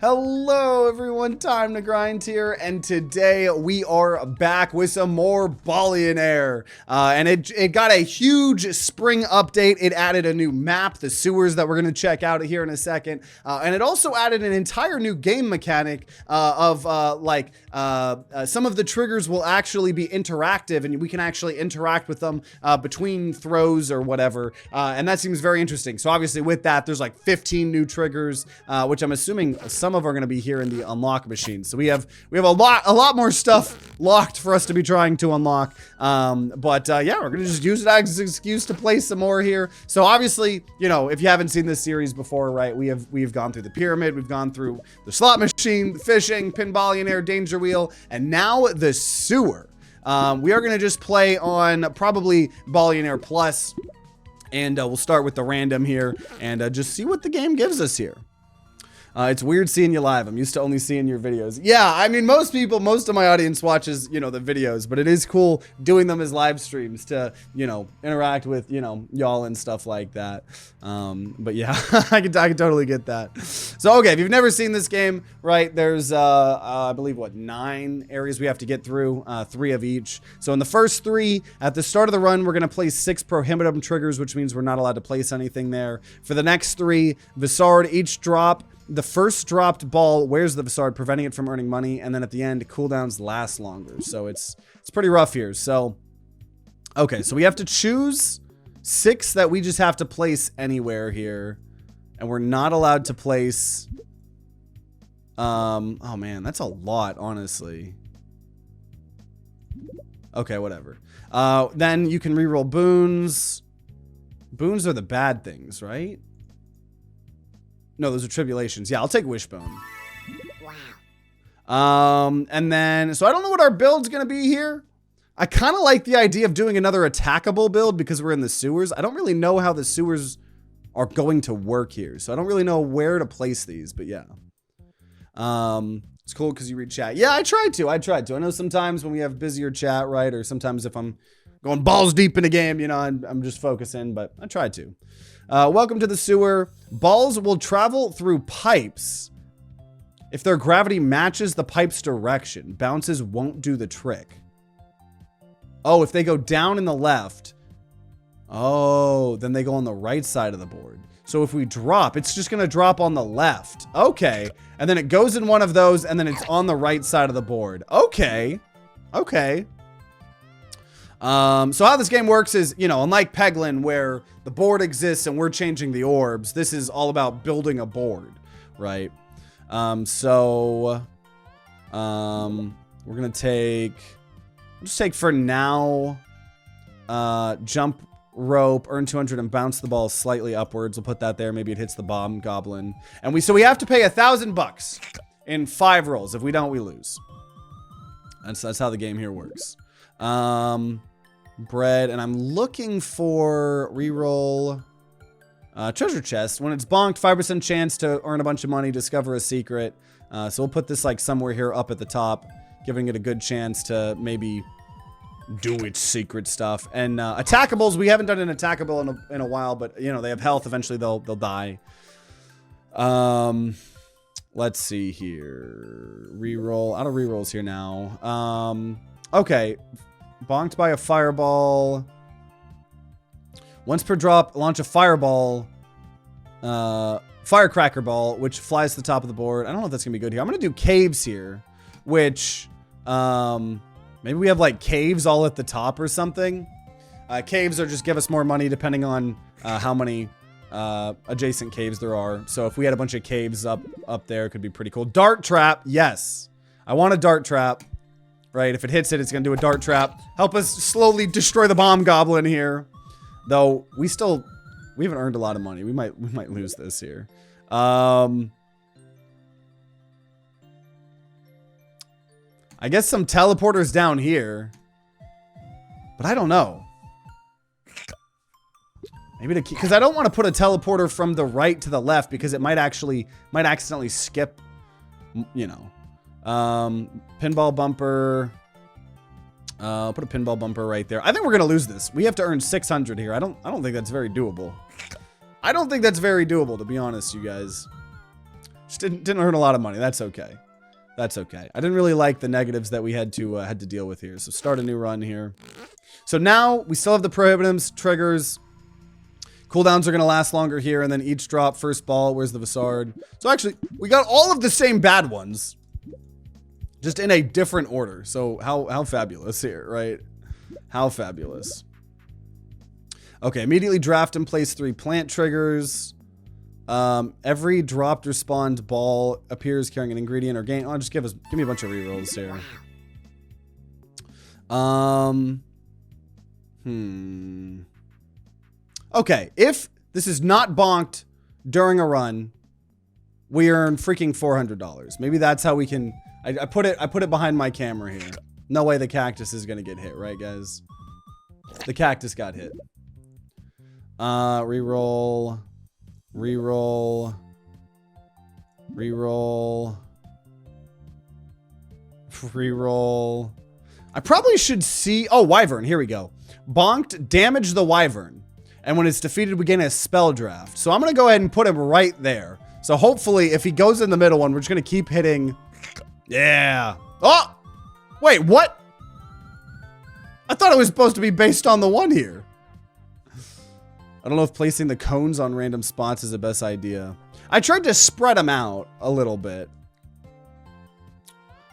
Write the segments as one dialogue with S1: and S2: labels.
S1: Hello everyone, TimeToGrind here, and today we are back with some more Ballionaire. And it got a huge spring update. It added a new map, the sewers that we're gonna check out here in a second. And it also added an entire new game mechanic of some of the triggers will actually be interactive and we can actually interact with them between throws or whatever. And that seems very interesting. So obviously with that, there's like 15 new triggers, which I'm assuming some of are going to be here in the unlock machine. So we have a lot more stuff locked for us to be trying to unlock. Yeah, we're going to just use it as an excuse to play some more here. So obviously, you know, if you haven't seen this series before, right, we've gone through the pyramid, we've gone through the slot machine, the fishing, pin Ballionaire, danger wheel, and now the sewer. We are going to just play on probably Ballionaire Plus, and we'll start with the random here and just see what the game gives us here. It's weird seeing you live. I'm used to only seeing your videos. Yeah, I mean, most of my audience watches, you know, the videos, but it is cool doing them as live streams to, you know, interact with, you know, y'all and stuff like that. But yeah, I can totally get that. So, okay, if you've never seen this game, right, there's, I believe, what, 9 areas we have to get through, 3 of each. So in the first 3, at the start of the run, we're going to place 6 prohibitum triggers, which means we're not allowed to place anything there. For the next 3, Visard, each drop, the first dropped ball wears the Visard, preventing it from earning money, and then at the end, cooldowns last longer. So it's pretty rough here. So, okay, so we have to choose 6 that we just have to place anywhere here, and we're not allowed to place. Oh man, that's a lot, honestly. Okay, whatever. Then you can reroll boons. Boons are the bad things, right? No, those are tribulations. Yeah, I'll take Wishbone. Wow. And then, so I don't know what our build's gonna be here. I kind of like the idea of doing another attackable build because we're in the sewers. I don't really know how the sewers are going to work here, so I don't really know where to place these, but yeah. It's cool because you read chat. Yeah, I tried to. I know sometimes when we have busier chat, right, or sometimes if I'm going balls deep in a game, you know, I'm just focusing, but I tried to. Welcome to the sewer. Balls will travel through pipes. If their gravity matches the pipe's direction, bounces won't do the trick. Oh, if they go down in the left, oh, then they go on the right side of the board. So if we drop, it's just going to drop on the left. Okay. And then it goes in one of those, and then it's on the right side of the board. Okay. Okay. So how this game works is, you know, unlike Peglin, where the board exists and we're changing the orbs, this is all about building a board, right? We're gonna take, just take for now, jump rope, earn 200 and bounce the ball slightly upwards. We'll put that there. Maybe it hits the bomb goblin. And so we have to pay $1,000 in 5 rolls. If we don't, we lose. That's how the game here works. Bread, and I'm looking for reroll treasure chest. When it's bonked, 5% chance to earn a bunch of money, discover a secret. So we'll put this like somewhere here up at the top, giving it a good chance to maybe do its secret stuff. And attackables, we haven't done an attackable in a while, but you know, they have health. Eventually they'll die. Let's see here. Reroll, out of rerolls here now. Okay. Bonked by a fireball. Once per drop, launch a fireball. Firecracker ball, which flies to the top of the board. I don't know if that's gonna be good here. I'm gonna do caves here, which maybe we have like caves all at the top or something. Caves are just give us more money depending on how many adjacent caves there are. So if we had a bunch of caves up there, it could be pretty cool. Dart trap, yes. I want a dart trap. Right, if it hits it, it's gonna do a dart trap. Help us slowly destroy the bomb goblin here. Though we haven't earned a lot of money. We might lose this here. I guess some teleporters down here, but I don't know. Maybe because I don't want to put a teleporter from the right to the left because it might accidentally skip, you know. Pinball bumper. I'll put a pinball bumper right there. I think we're gonna lose this. We have to earn 600 here. I don't think that's very doable. I don't think that's very doable, to be honest, you guys. Just didn't earn a lot of money. That's okay. That's okay. I didn't really like the negatives that we had to deal with here. So start a new run here. So now we still have the prohibitives, triggers. Cooldowns are going to last longer here. And then each drop, first ball. Where's the Vasard? So actually, we got all of the same bad ones. Just in a different order. So how fabulous here, right? How fabulous. Okay, immediately draft and place 3 plant triggers. Every dropped or spawned ball appears carrying an ingredient or gain. Oh, just give me a bunch of rerolls here. Okay, if this is not bonked during a run, we earn freaking $400. Maybe that's how we can. I put it behind my camera here. No way the cactus is gonna get hit, right, guys? The cactus got hit. Reroll. Reroll. Reroll. Reroll. I probably should see. Oh, Wyvern. Here we go. Bonked, damage the Wyvern. And when it's defeated, we gain a spell draft. So I'm going to go ahead and put him right there. So hopefully, if he goes in the middle one, we're just going to keep hitting. Yeah. Oh! Wait, what? I thought it was supposed to be based on the one here. I don't know if placing the cones on random spots is the best idea. I tried to spread them out a little bit.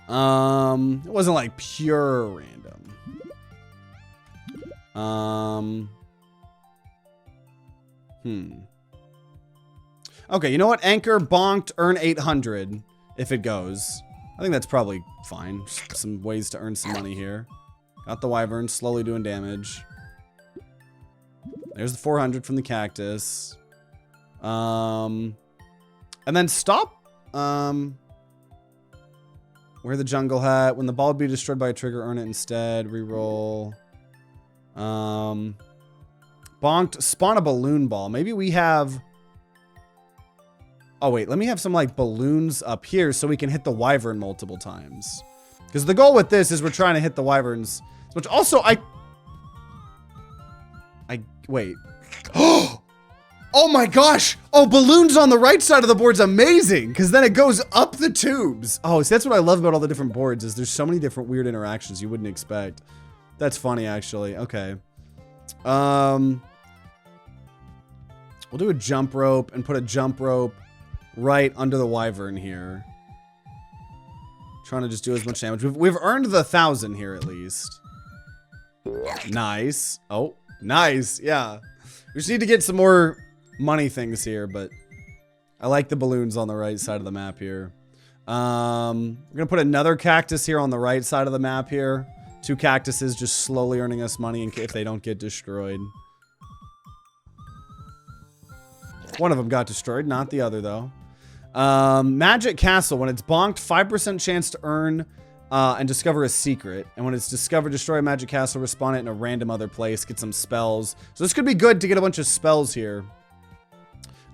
S1: It wasn't like pure random. Okay, you know what? Anchor, bonked, earn 800 if it goes. I think that's probably fine. Just some ways to earn some money here. Got the Wyvern, slowly doing damage. There's the 400 from the cactus. And then stop. Wear the jungle hat. When the ball would be destroyed by a trigger, earn it instead. Reroll. Bonked. Spawn a balloon ball. Maybe we have... Oh, wait. Let me have some, like, balloons up here so we can hit the Wyvern multiple times. Because the goal with this is we're trying to hit the Wyverns. Which also, wait. Oh my gosh. Oh, balloons on the right side of the board's amazing. Because then it goes up the tubes. Oh, so that's what I love about all the different boards is there's so many different weird interactions you wouldn't expect. That's funny, actually. Okay. We'll do a jump rope and put a jump rope right under the Wyvern here. Trying to just do as much damage. We've earned the 1,000 here at least. Nice. Oh, nice. Yeah. We just need to get some more money things here, but I like the balloons on the right side of the map here. We're going to put another cactus here on the right side of the map here. 2 cactuses just slowly earning us money if they don't get destroyed. One of them got destroyed, not the other though. Magic Castle. When it's bonked, 5% chance to earn and discover a secret. And when it's discovered, destroy a magic castle, respawn it in a random other place, get some spells. So this could be good to get a bunch of spells here.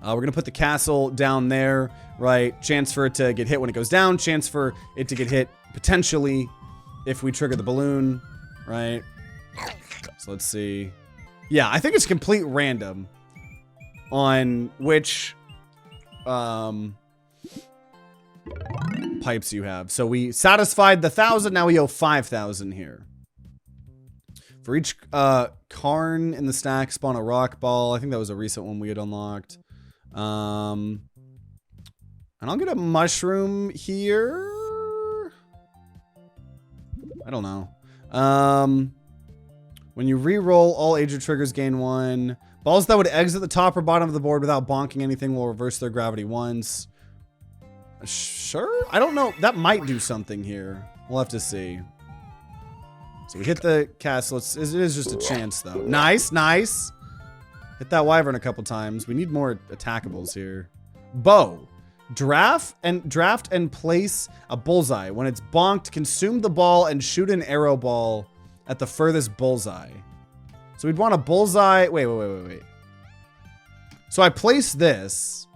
S1: We're going to put the castle down there, right? Chance for it to get hit when it goes down. Chance for it to get hit potentially if we trigger the balloon, right? So let's see. Yeah, I think it's complete random on which pipes you have. So we satisfied the 1,000. Now we owe 5,000 here. For each Karn in the stack, spawn a rock ball. I think that was a recent one we had unlocked. And I'll get a mushroom here. I don't know. When you re-roll, all agent triggers gain 1. Balls that would exit the top or bottom of the board without bonking anything will reverse their gravity once. Sure? I don't know. That might do something here. We'll have to see. So we hit the castle. It is just a chance, though. Nice, nice. Hit that Wyvern a couple times. We need more attackables here. Bow. Draft and place a bullseye. When it's bonked, consume the ball and shoot an arrow ball at the furthest bullseye. So we'd want a bullseye. Wait. So I place this.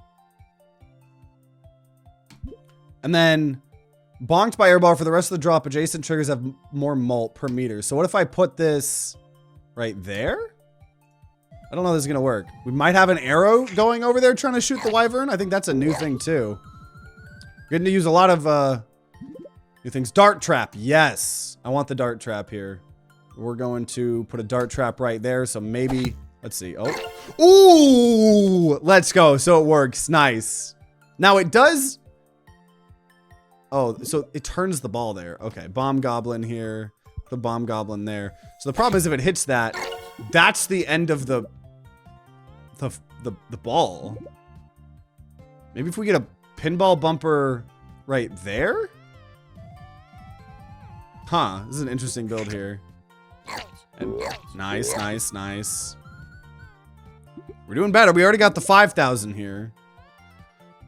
S1: And then bonked by airball for the rest of the drop. Adjacent triggers have more mult per meter. So what if I put this right there? I don't know if this is going to work. We might have an arrow going over there trying to shoot the Wyvern. I think that's a new thing too. Getting to use a lot of new things. Dart trap. Yes. I want the dart trap here. We're going to put a dart trap right there. So maybe, let's see. Oh. Ooh. Let's go. So it works. Nice. Now it does. Oh, so it turns the ball there. Okay. Bomb goblin here. The bomb goblin there. So the problem is if it hits that, that's the end of the ball. Maybe if we get a pinball bumper right there? Huh, this is an interesting build here. And nice, nice, nice. We're doing better. We already got the 5,000 here.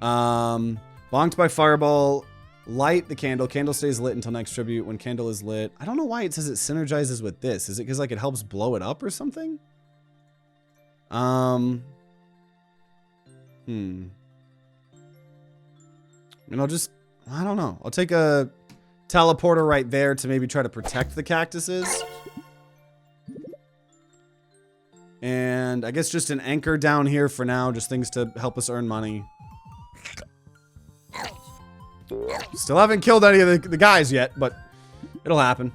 S1: Bonked by fireball. Light the candle. Candle stays lit until next tribute. When candle is lit. I don't know why it says it synergizes with this. Is it because like it helps blow it up or something? And I'll just, I don't know. I'll take a teleporter right there to maybe try to protect the cactuses. And I guess just an anchor down here for now. Just things to help us earn money. Still haven't killed any of the guys yet, but it'll happen.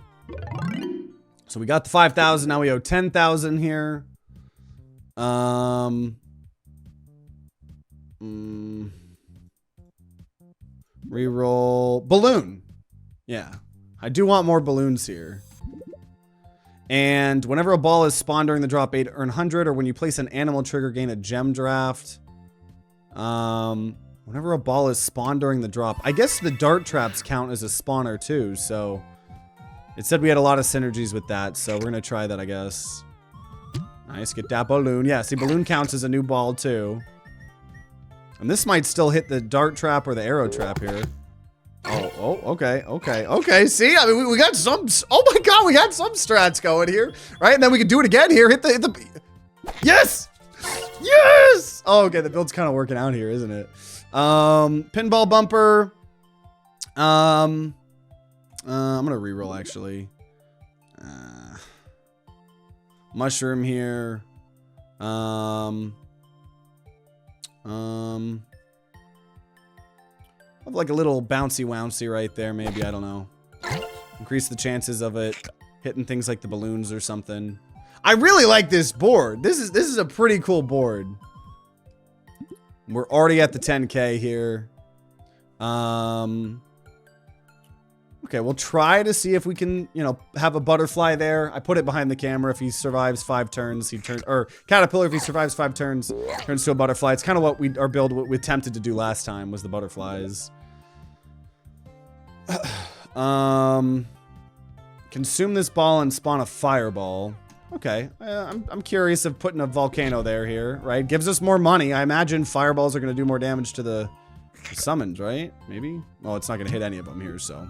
S1: So we got the 5,000. Now we owe 10,000 here. Reroll balloon. Yeah, I do want more balloons here. And whenever a ball is spawned during the drop 8, earn 100, or when you place an animal trigger, gain a gem draft. Whenever a ball is spawned during the drop, I guess the dart traps count as a spawner too. So it said we had a lot of synergies with that, so we're gonna try that, I guess. Nice, get that balloon. Yeah, see, balloon counts as a new ball too. And this might still hit the dart trap or the arrow trap here. Oh, okay. See, I mean, we got some, oh my God, we got some strats going here, right? And then we can do it again here. Hit the, yes! Yes! Oh, okay, the build's kind of working out here, isn't it? Pinball bumper. I'm gonna reroll actually. Mushroom here. Have like a little bouncy wouncy right there, maybe, I don't know. Increase the chances of it hitting things like the balloons or something. I really like this board. This is a pretty cool board. We're already at the 10K here. Okay, we'll try to see if we can, you know, have a butterfly there. I put it behind the camera. If he survives 5 turns, he turns, or caterpillar, if he survives 5 turns, turns to a butterfly. It's kind of what our build we attempted to do last time, was the butterflies. Consume this ball and spawn a fireball. Okay, I'm curious of putting a volcano there here, right? Gives us more money. I imagine fireballs are going to do more damage to the summons, right? Maybe? Oh, it's not going to hit any of them here, so.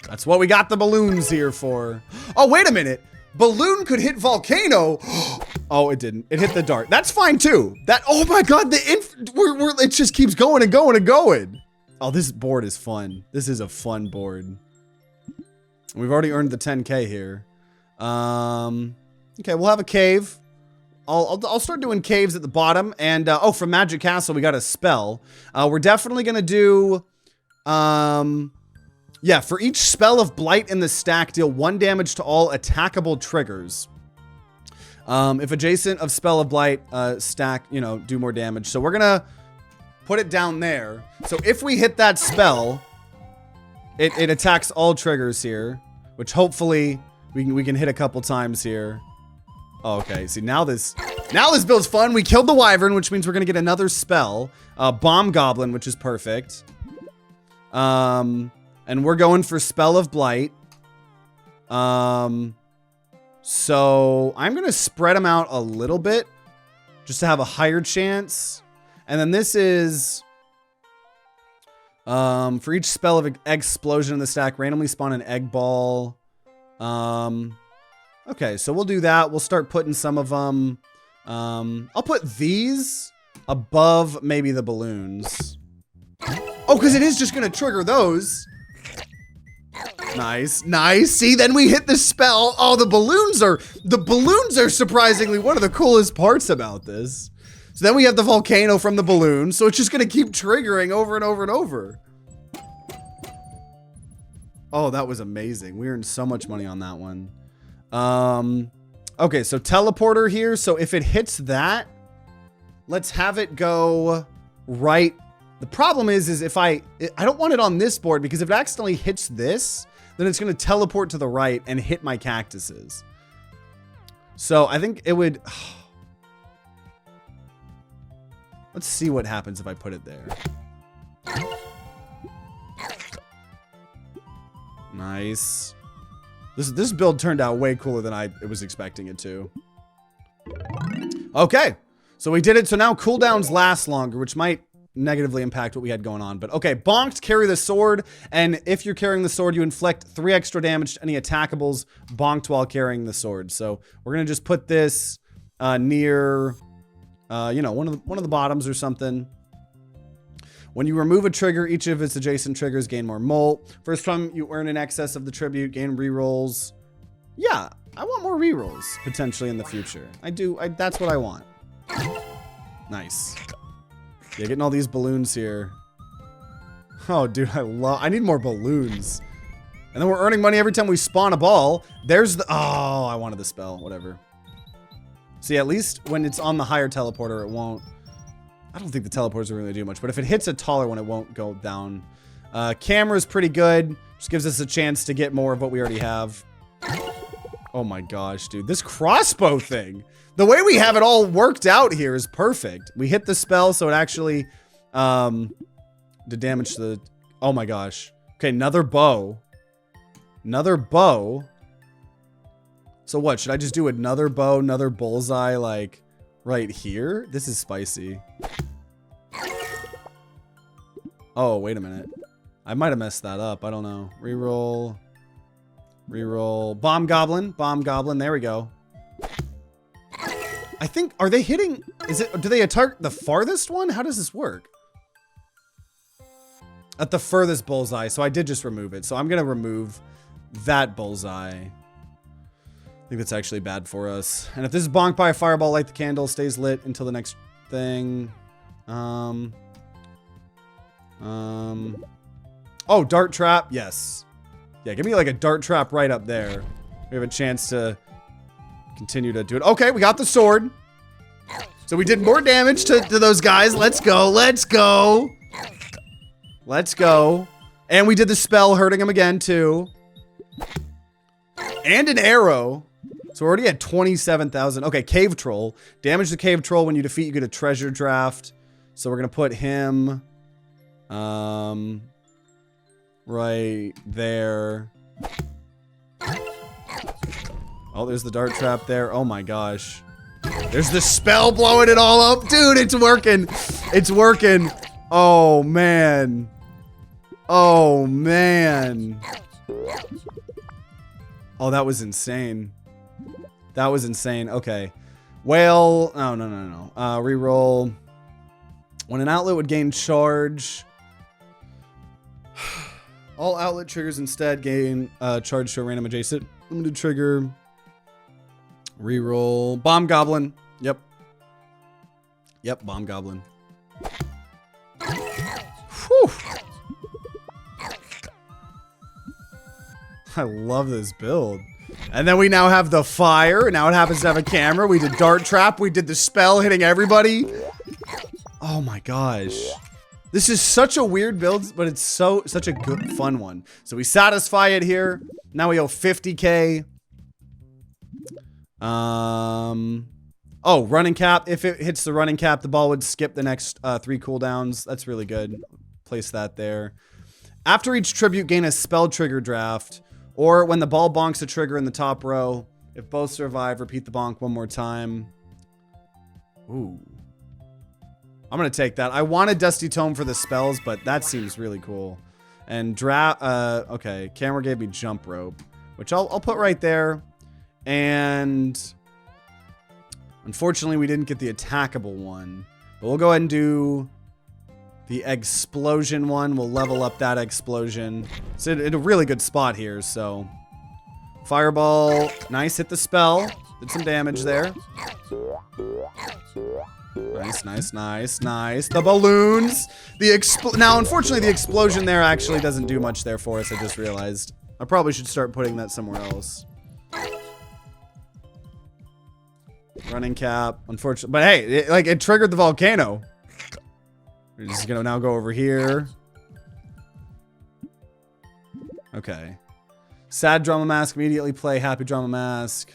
S1: That's what we got the balloons here for. Oh, wait a minute. Balloon could hit volcano. Oh, it didn't. It hit the dart. That's fine too. That, oh my God, it just keeps going and going and going. Oh, this board is fun. This is a fun board. We've already earned the 10K here. Okay, we'll have a cave. I'll start doing caves at the bottom. And, oh, from Magic Castle, we got a spell. We're definitely gonna do, yeah, for each spell of Blight in the stack, deal 1 damage to all attackable triggers. If adjacent of spell of Blight stack, you know, do more damage. So we're gonna put it down there. So if we hit that spell, it attacks all triggers here, which hopefully we can hit a couple times here. Oh, okay, see, now this build's fun. We killed the wyvern, which means we're gonna get another spell. Bomb goblin, which is perfect. And we're going for Spell of Blight. So I'm going to spread them out a little bit just to have a higher chance. And then this is for each spell of explosion in the stack, randomly spawn an egg ball. Okay, so we'll do that. We'll start putting some of them. I'll put these above maybe the balloons. Oh, because it is just going to trigger those. Nice, nice. See, then we hit the spell. Oh, the balloons are surprisingly one of the coolest parts about this. So then we have the volcano from the balloon. So it's just going to keep triggering over and over and over. Oh, that was amazing. We earned so much money on that one. Okay, so teleporter here. So if it hits that, let's have it go right. The problem is if I don't want it on this board, because if it accidentally hits this, then it's going to teleport to the right and hit my cactuses. So I think it would... Let's see what happens if I put it there. Nice. This build turned out way cooler than I was expecting it to. Okay. So we did it. So now cooldowns last longer, which might negatively impact what we had going on. But okay, bonked, carry the sword. And if you're carrying the sword, you inflict 3 extra damage to any attackables bonked while carrying the sword. So we're going to just put this near, you know, one of the bottoms or something. When you remove a trigger, each of its adjacent triggers gain more molt. First time you earn in excess of the tribute, gain rerolls. Yeah, I want more rerolls potentially in the future. That's what I want. Nice. Yeah, getting all these balloons here. Oh, dude, I need more balloons. And then we're earning money every time we spawn a ball. There's the, oh, I wanted the spell, whatever. See, at least when it's on the higher teleporter, it won't. I don't think the teleporters will really do much, but if it hits a taller one, it won't go down. Camera's pretty good. Just gives us a chance to get more of what we already have. Oh my gosh, dude. This crossbow thing. The way we have it all worked out here is perfect. We hit the spell, so it actually did damage to the... Oh my gosh. Okay, another bow. Another bow. So what? Should I just do another bow, another bullseye, like, right here? This is spicy. Oh, wait a minute. I might have messed that up. I don't know. Reroll. Reroll. Bomb goblin. Bomb goblin. There we go. I think, are they hitting, do they attack the farthest one? How does this work? At the furthest bullseye. So I did just remove it. So I'm going to remove that bullseye. I think that's actually bad for us. And if this is bonked by a fireball, light the candle, stays lit until the next thing. Oh, dart trap. Yes. Yeah, give me like a dart trap right up there. We have a chance to continue to do it. Okay, we got the sword. So we did more damage to those guys. Let's go. Let's go. Let's go. And we did the spell, hurting them again, too. And an arrow. So we're already at 27,000. Okay, cave troll. Damage the cave troll. When you defeat, you get a treasure draft. So we're going to put him right there. Oh, there's the dart trap there. Oh my gosh. There's the spell blowing it all up. Dude, it's working. It's working. Oh, man. Oh, man. Oh, that was insane. That was insane. Okay. Well, oh, no. Reroll. When an outlet would gain charge, all outlet triggers instead gain charge to a random adjacent. Limited trigger. Reroll. Bomb goblin. Yep. Yep, bomb goblin. Whew. I love this build. And then we now have the fire. Now it happens to have a camera. We did dart trap. We did the spell hitting everybody. Oh my gosh. This is such a weird build, but it's such a good, fun one. So we satisfy it here. Now we owe 50K. Oh, running cap. If it hits the running cap, the ball would skip the next 3 cooldowns. That's really good. Place that there. After each tribute, gain a spell trigger draft. Or when the ball bonks a trigger in the top row. If both survive, repeat the bonk one more time. Ooh. I'm going to take that. I wanted Dusty Tome for the spells, but that seems really cool. And draft, okay. Camera gave me jump rope, which I'll put right there. And unfortunately, we didn't get the attackable one. But we'll go ahead and do the explosion one. We'll level up that explosion. It's in a really good spot here, so. Fireball. Nice, hit the spell. Did some damage there. Nice. The balloons. Now, unfortunately, the explosion there actually doesn't do much there for us. I just realized. I probably should start putting that somewhere else. Running cap, unfortunately. But hey, it triggered the volcano. We're just gonna now go over here. Okay. Sad drama mask, immediately play happy drama mask.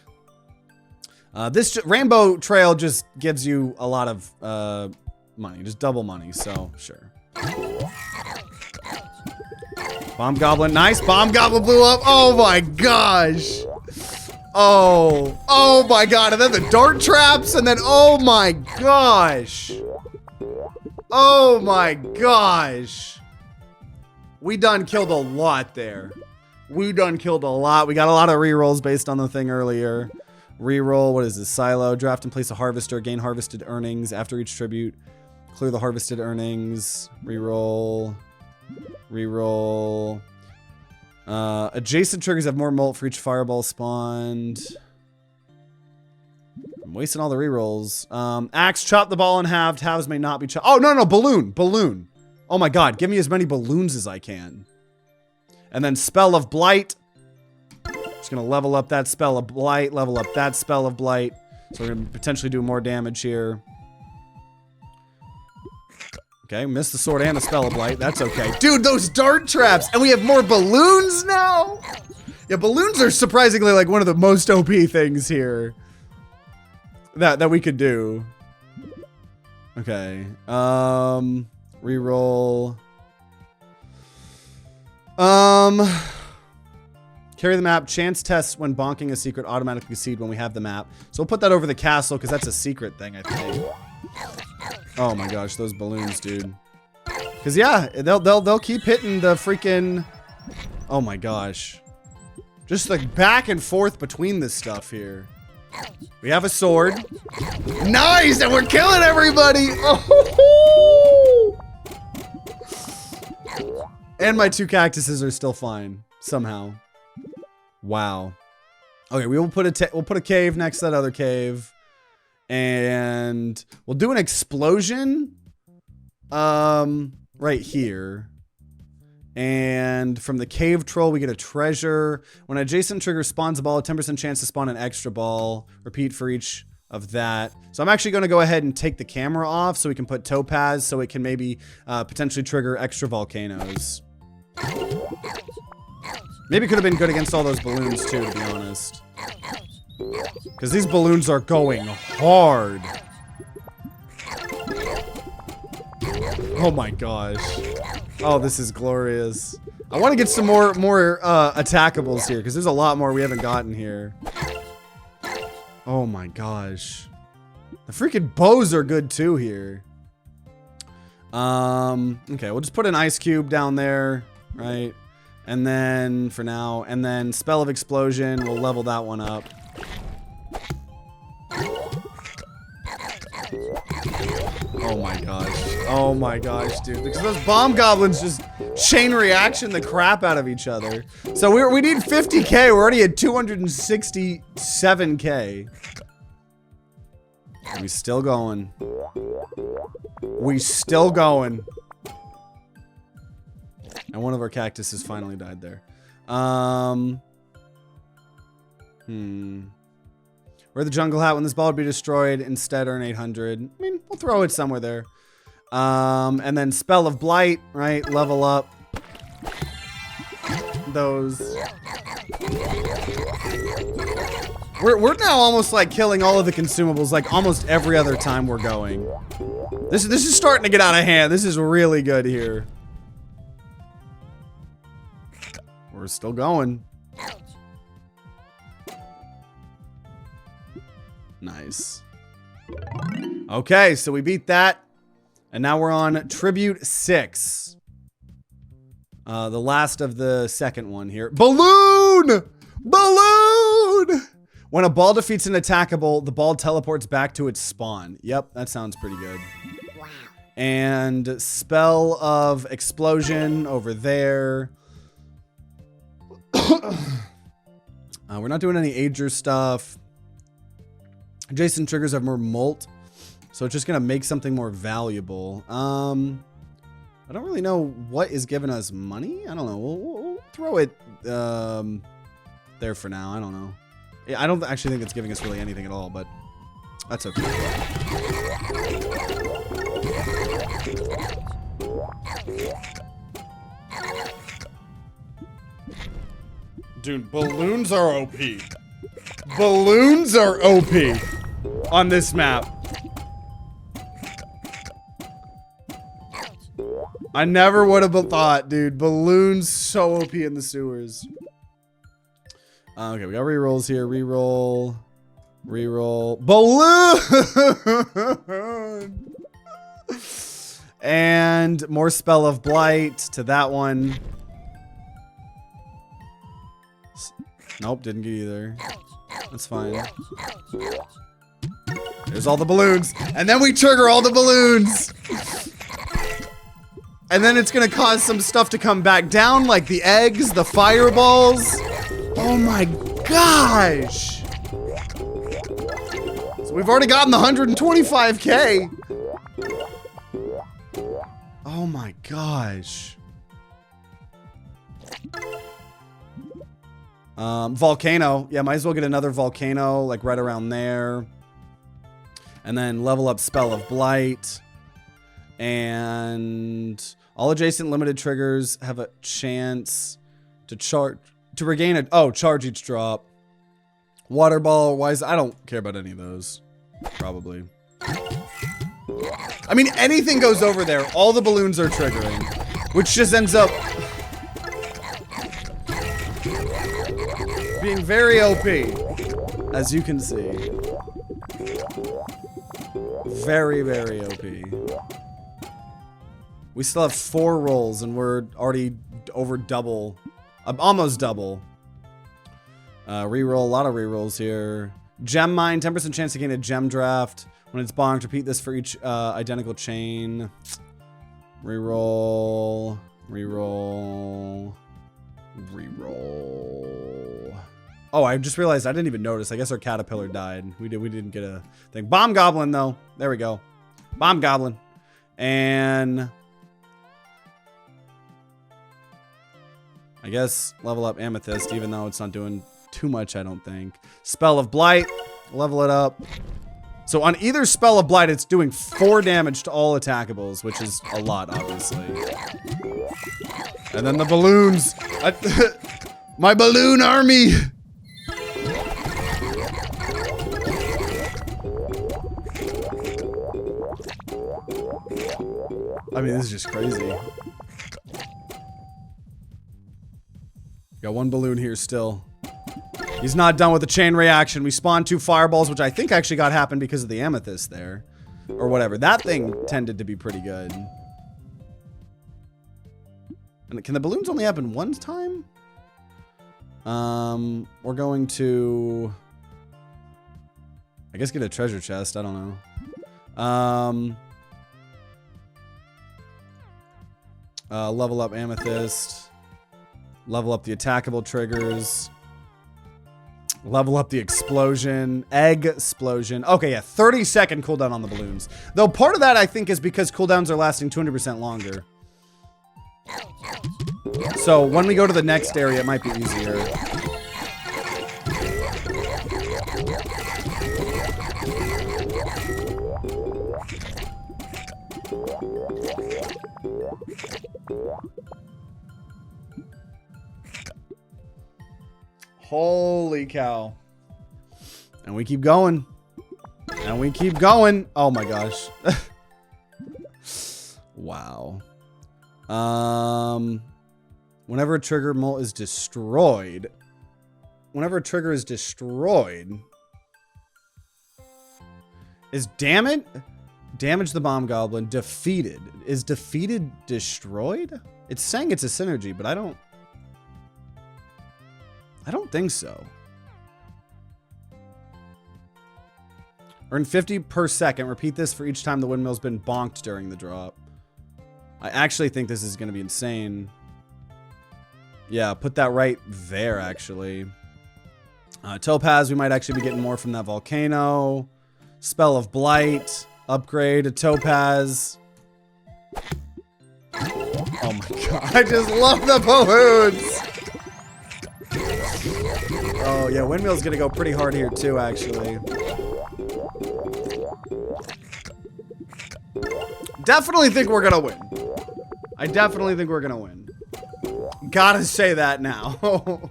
S1: This rainbow trail just gives you a lot of money, just double money, so sure. Bomb goblin, nice. Bomb goblin blew up. Oh my gosh. Oh my god. And then the dart traps, and then oh my gosh. Oh my gosh. We done killed a lot there. We done killed a lot. We got a lot of rerolls based on the thing earlier. Reroll, what is this? Silo, draft and place a harvester, gain harvested earnings after each tribute. Clear the harvested earnings. Reroll. Reroll. Adjacent triggers have more molt for each fireball spawned. I'm wasting all the rerolls. Axe, chop the ball in half. Halves may not be chopped. Oh, no, balloon. Balloon. Oh my god, give me as many balloons as I can. And then Spell of Blight. Just gonna level up that Spell of Blight, level up that Spell of Blight. So we're gonna potentially do more damage here. Okay, missed the sword and the Spell of Blight. That's okay. Dude, those dart traps! And we have more balloons now? Yeah, balloons are surprisingly like one of the most OP things here. That we could do. Okay. Reroll. Carry the map. Chance tests when bonking a secret automatically seed when we have the map. So we'll put that over the castle because that's a secret thing, I think. Oh my gosh, those balloons, dude. Because yeah, they'll keep hitting the freaking. Oh my gosh. Just like back and forth between this stuff here. We have a sword. Nice, and we're killing everybody. Oh. And my 2 cactuses are still fine somehow. Wow. Okay, we'll put a cave next to that other cave, and we'll do an explosion, right here. And from the cave troll, we get a treasure. When an adjacent trigger spawns a ball, a 10% chance to spawn an extra ball. Repeat for each of that. So I'm actually going to go ahead and take the camera off so we can put topaz so it can maybe potentially trigger extra volcanoes. Maybe could have been good against all those balloons too, to be honest. Because these balloons are going hard. Oh my gosh. Oh, this is glorious. I want to get some more attackables here because there's a lot more we haven't gotten here. Oh my gosh. The freaking bows are good too here. Okay, we'll just put an ice cube down there, right? And then for now, and then Spell of Explosion, we'll level that one up. Oh my gosh. Oh my gosh, dude. Because those bomb goblins just chain reaction the crap out of each other. So we need 50k. We're already at 267k. We still going. We still going. And one of our cactuses finally died there. Wear the jungle hat when this ball would be destroyed. Instead, earn 800. I mean, we'll throw it somewhere there. And then Spell of Blight, right? Level up those. We're now almost like killing all of the consumables like almost every other time we're going. This is starting to get out of hand. This is really good here. We're still going. Nice. Okay, so we beat that. And now we're on Tribute 6. The last of the second one here. Balloon! Balloon! When a ball defeats an attackable, the ball teleports back to its spawn. Yep, that sounds pretty good. Wow. And Spell of Explosion over there. We're not doing any Ager stuff. Adjacent triggers have more molt, so it's just gonna make something more valuable. I don't really know what is giving us money. I don't know. We'll throw it there for now. I don't know. Yeah, I don't actually think it's giving us really anything at all, but that's okay. Dude, balloons are OP. Balloons are OP on this map. I never would have thought, dude. Balloons so OP in the sewers. Okay, we got rerolls here. Reroll. Reroll. Balloon! And more Spell of Blight to that one. Nope, didn't get either. That's fine. There's all the balloons. And then we trigger all the balloons. And then it's gonna cause some stuff to come back down, like the eggs, the fireballs. Oh my gosh. So we've already gotten the 125K. Oh my gosh. Volcano. Yeah, might as well get another volcano, like right around there. And then level up Spell of Blight. And all adjacent limited triggers have a chance to charge, to regain a, oh, charge each drop. Water ball, wise, I don't care about any of those. Probably. I mean, anything goes over there. All the balloons are triggering, which just ends up being very OP, as you can see. Very, very OP. We still have 4 rolls and we're already over double. Almost double. Reroll, a lot of rerolls here. Gem mine, 10% chance to gain a gem draft. When it's bonked, repeat this for each identical chain. Reroll. Reroll. Reroll. Oh, I just realized I didn't even notice. I guess our caterpillar died. We didn't get a thing. Bomb goblin though. There we go. Bomb goblin. And I guess level up amethyst, even though it's not doing too much, I don't think. Spell of Blight. Level it up. So on either Spell of Blight, it's doing 4 damage to all attackables, which is a lot, obviously. And then the balloons. My balloon army. I mean, this is just crazy. Got 1 balloon here still. He's not done with the chain reaction. We spawned 2 fireballs, which I think actually got happened because of the amethyst there. Or whatever. That thing tended to be pretty good. And can the balloons only happen one time? We're going to, I guess, get a treasure chest. I don't know. Level up amethyst. Level up the attackable triggers. Level up the explosion. Egg explosion. Okay, yeah, 30-second cooldown on the balloons. Though part of that, I think, is because cooldowns are lasting 200% longer. So when we go to the next area, it might be easier. Holy cow. And we keep going. And we keep going. Oh my gosh. Wow. Whenever a trigger mult is destroyed. Whenever a trigger is destroyed. Is damage the bomb goblin defeated? Is defeated destroyed? It's saying it's a synergy, but I don't think so. Earn 50 per second. Repeat this for each time the windmill's been bonked during the drop. I actually think this is going to be insane. Yeah, put that right there, actually. Topaz, we might actually be getting more from that volcano. Spell of Blight. Upgrade a Topaz. Oh my god, I just love the balloons! Oh, yeah, windmill's gonna go pretty hard here, too, actually. Definitely think we're gonna win. I definitely think we're gonna win. Gotta say that now.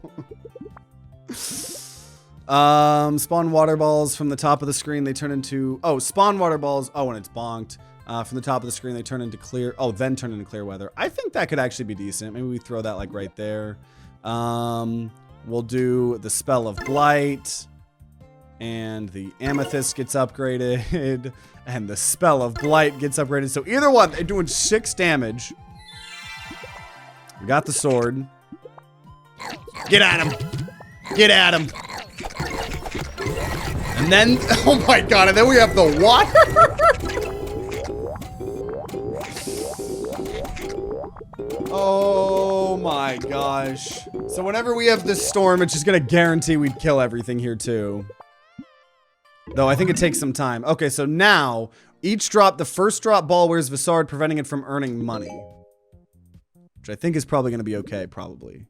S1: Spawn water balls from the top of the screen. They turn into... Oh, spawn water balls. Oh, and it's bonked. From the top of the screen, they turn into clear... Oh, then turn into clear weather. I think that could actually be decent. Maybe we throw that, like, right there. We'll do the Spell of Blight. And the Amethyst gets upgraded. And the Spell of Blight gets upgraded. So either one, they're doing 6 damage. We got the sword. Get at him. Get at him. And then, oh my god, and then we have the water. Oh my gosh. So whenever we have this storm, it's just gonna guarantee we'd kill everything here too. Though I think it takes some time. Okay, so now, each drop, the first drop ball wears Visard, preventing it from earning money. Which I think is probably gonna be okay, probably.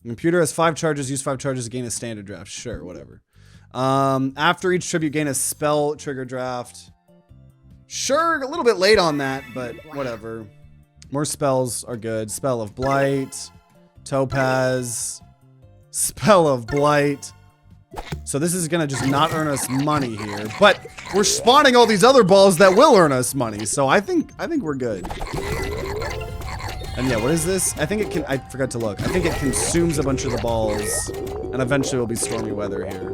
S1: Computer has 5 charges, use 5 charges to gain a standard draft. Sure, whatever. After each trip, you gain a spell trigger draft. Sure, a little bit late on that, but whatever. More spells are good. Spell of Blight, Topaz, Spell of Blight. So this is gonna just not earn us money here, but we're spawning all these other balls that will earn us money. So I think we're good. And yeah, what is this? I think it can, I forgot to look. I think it consumes a bunch of the balls, and eventually it'll be stormy weather here.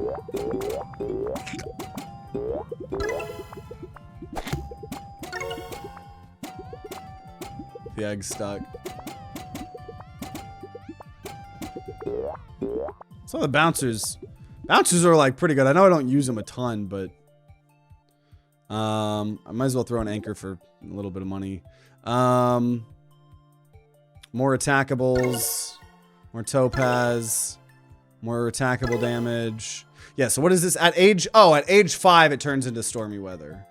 S1: The egg's stuck. So the bouncers are like pretty good. I know I don't use them a ton, but I might as well throw an anchor for a little bit of money. More attackables, more topaz, more attackable damage. Yeah, so what is this? At age 5, it turns into stormy weather.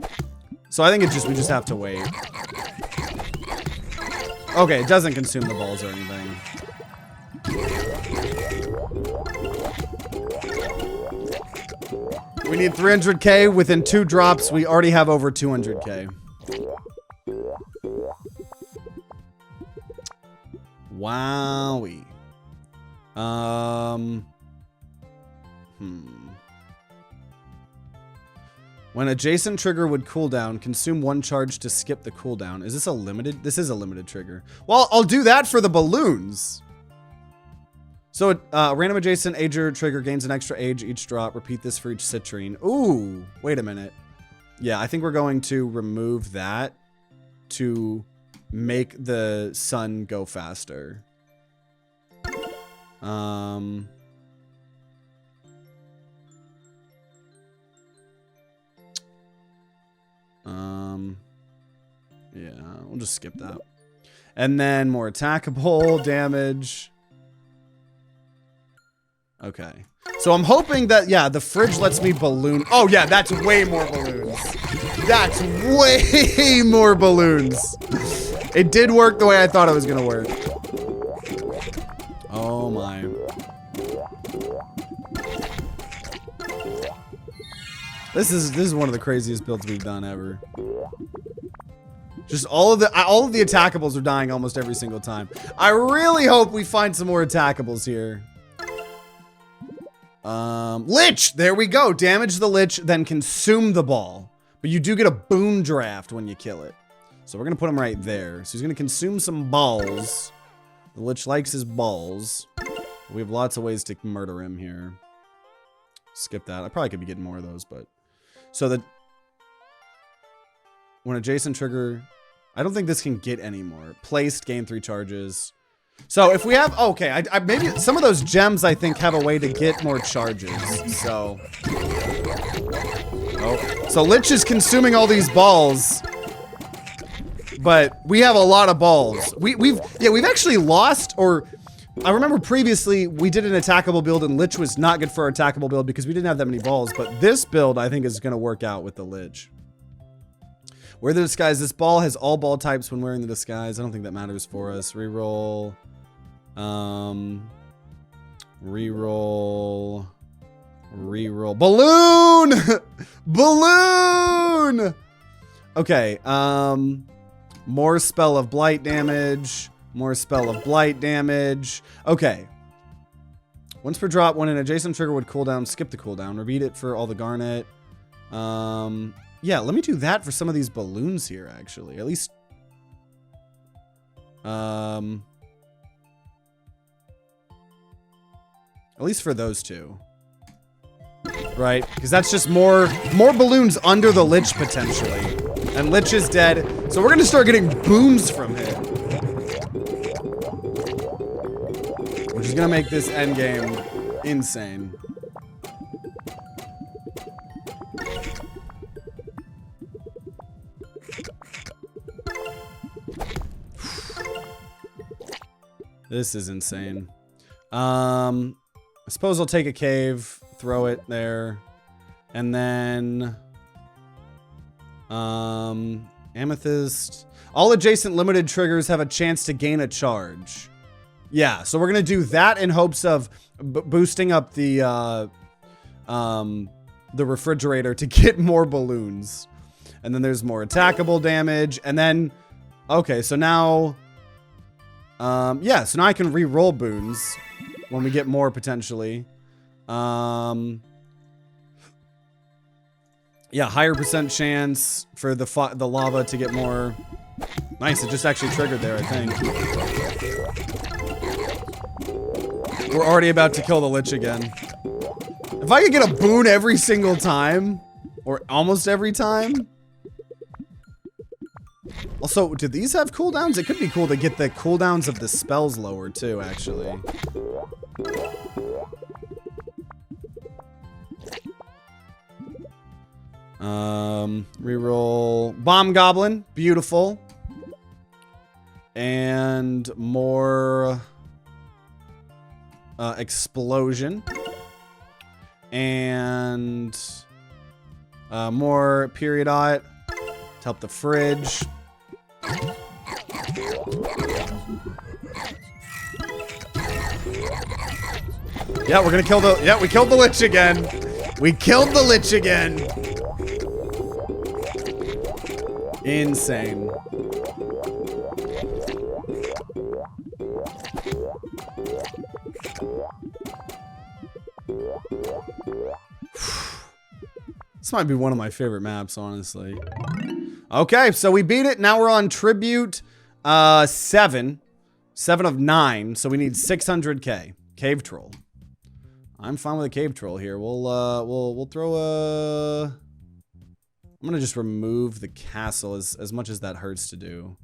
S1: So I think it's just, we just have to wait. Okay, it doesn't consume the balls or anything. We need 300k within 2 drops. We already have over 200k. Wowie. When adjacent trigger would cooldown, consume 1 charge to skip the cooldown. Is this a limited? This is a limited trigger. Well, I'll do that for the balloons. So, random adjacent ager trigger gains an extra age each drop. Repeat this for each citrine. Ooh, wait a minute. Yeah, I think we're going to remove that to make the sun go faster. Yeah, we'll just skip that. And then more attackable damage. Okay. So I'm hoping that, yeah, the fridge lets me balloon. Oh, yeah, that's way more balloons. That's way more balloons. It did work the way I thought it was gonna work. Oh my. This is one of the craziest builds we've done ever. Just all of the attackables are dying almost every single time. I really hope we find some more attackables here. Lich! There we go. Damage the Lich, then consume the ball. But you do get a boon draft when you kill it. So we're gonna put him right there. So he's gonna consume some balls. The Lich likes his balls. We have lots of ways to murder him here. Skip that. I probably could be getting more of those, but... So that... When adjacent trigger... I don't think this can get any more. Placed, gain 3 charges. So if we have... Okay, maybe some of those gems, I think, have a way to get more charges. So... Oh. So Lich is consuming all these balls. But we have a lot of balls. We've actually lost, or... I remember previously we did an attackable build and Lich was not good for our attackable build because we didn't have that many balls, but this build I think is going to work out with the Lich. Wear the disguise. This ball has all ball types when wearing the disguise. I don't think that matters for us. Reroll. Reroll. Reroll. Balloon! Balloon! Okay, more spell of blight damage. More spell of blight damage. Okay. Once per drop, when an adjacent trigger would cool down, skip the cooldown. Repeat it for all the garnet. Yeah, let me do that for some of these balloons here, actually. At least... at least for those two. Right? Because that's just more balloons under the Lich, potentially. And Lich is dead. So we're going to start getting booms from him. Which is going to make this endgame insane. This is insane. I suppose I'll take a cave, throw it there, and then amethyst. All adjacent limited triggers have a chance to gain a charge. Yeah, so we're gonna do that in hopes of boosting up the refrigerator to get more balloons, and then there's more attackable damage, and then okay, so now. Yeah, so now I can re-roll boons when we get more, potentially. Yeah, higher percent chance for the lava to get more. Nice, it just actually triggered there, I think. We're already about to kill the Lich again. If I could get a boon every single time, or almost every time. Also, do these have cooldowns? It could be cool to get the cooldowns of the spells lower too, actually. Reroll Bomb Goblin. Beautiful. And more Explosion. And more Periodot to help the fridge. Yeah, we're gonna kill the... Yeah, we killed the Lich again. We killed the Lich again. Insane. This might be one of my favorite maps, honestly. Okay, so we beat it. Now we're on Tribute 7. 7 of 9, so we need 600k. Cave Troll. I'm fine with a Cave Troll here. We'll throw a... I'm gonna just remove the castle as much as that hurts to do.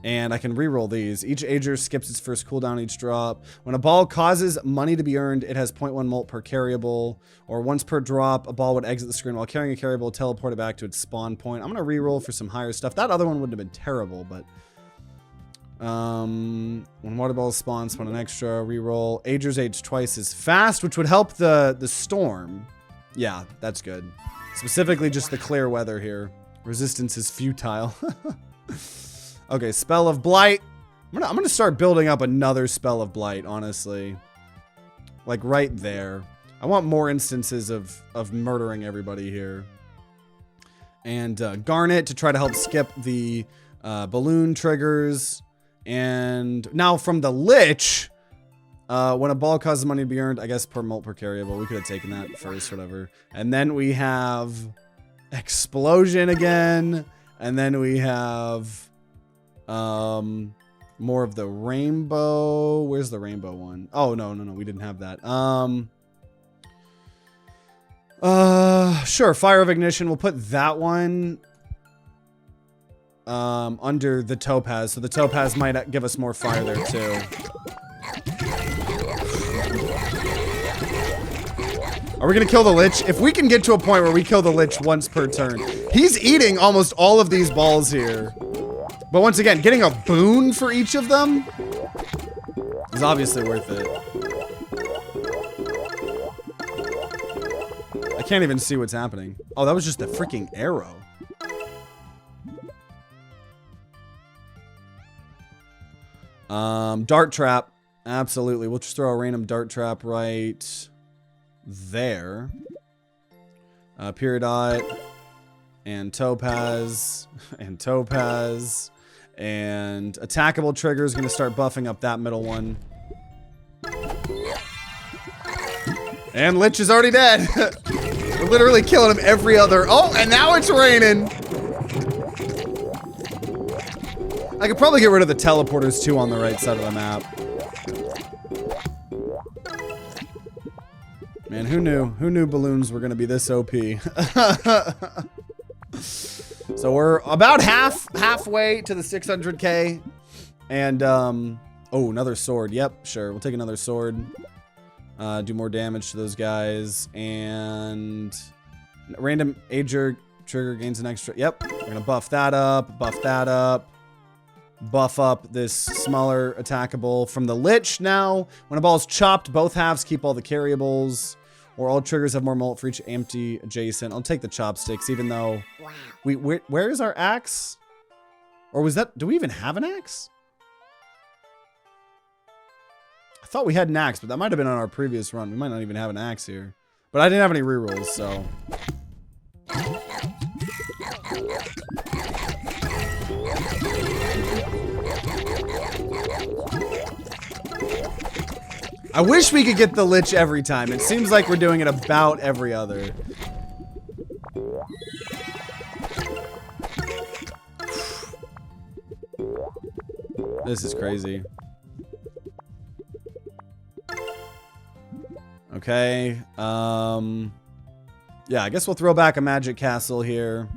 S1: And I can reroll these. Each Ager skips its first cooldown each drop. When a ball causes money to be earned, it has 0.1 molt per carryable. Or once per drop, a ball would exit the screen while carrying a carryable, teleport it back to its spawn point. I'm gonna reroll for some higher stuff. That other one wouldn't have been terrible, but... when water balls spawn an extra, reroll. Ager's age twice as fast, which would help the storm. Yeah, that's good. Specifically just the clear weather here. Resistance is futile. Okay, Spell of Blight. I'm gonna start building up another Spell of Blight, honestly. Like right there. I want more instances of murdering everybody here. And Garnet to try to help skip the balloon triggers. And now from the Lich, when a ball causes money to be earned, I guess per molt per carryable. We could have taken that first, whatever. And then we have Explosion again. And then we have more of the rainbow. Where's the rainbow one? Oh, no, we didn't have that. Sure, Fire of Ignition. We'll put that one under the topaz, so the topaz might give us more fire there too. Are we gonna kill the Lich? If we can get to a point where we kill the Lich once per turn. He's eating almost all of these balls here. But once again, getting a boon for each of them is obviously worth it. I can't even see what's happening. Oh, that was just a freaking arrow. Dart trap. Absolutely. We'll just throw a random dart trap right there. Peridot. And topaz. And topaz. And attackable trigger is going to start buffing up that middle one. And Lich is already dead. We're literally killing him every other. Oh, and now it's raining. I could probably get rid of the teleporters too on the right side of the map. Man, who knew? Who knew balloons were going to be this OP? So we're about halfway to the 600k. And, oh, another sword. Yep, sure. We'll take another sword. Do more damage to those guys. And random ager trigger gains an extra. Yep, we're going to buff that up. Buff that up. Buff up this smaller attackable from the Lich now. When a ball is chopped, both halves keep all the carryables. Or all triggers have more mult for each empty adjacent. I'll take the chopsticks, even though... Wow. Where is our axe? Or was that... Do we even have an axe? I thought we had an axe, but that might have been on our previous run. We might not even have an axe here. But I didn't have any rerolls, so... I wish we could get the Lich every time. It seems like we're doing it about every other. This is crazy. Okay. Yeah, I guess we'll throw back a magic castle here.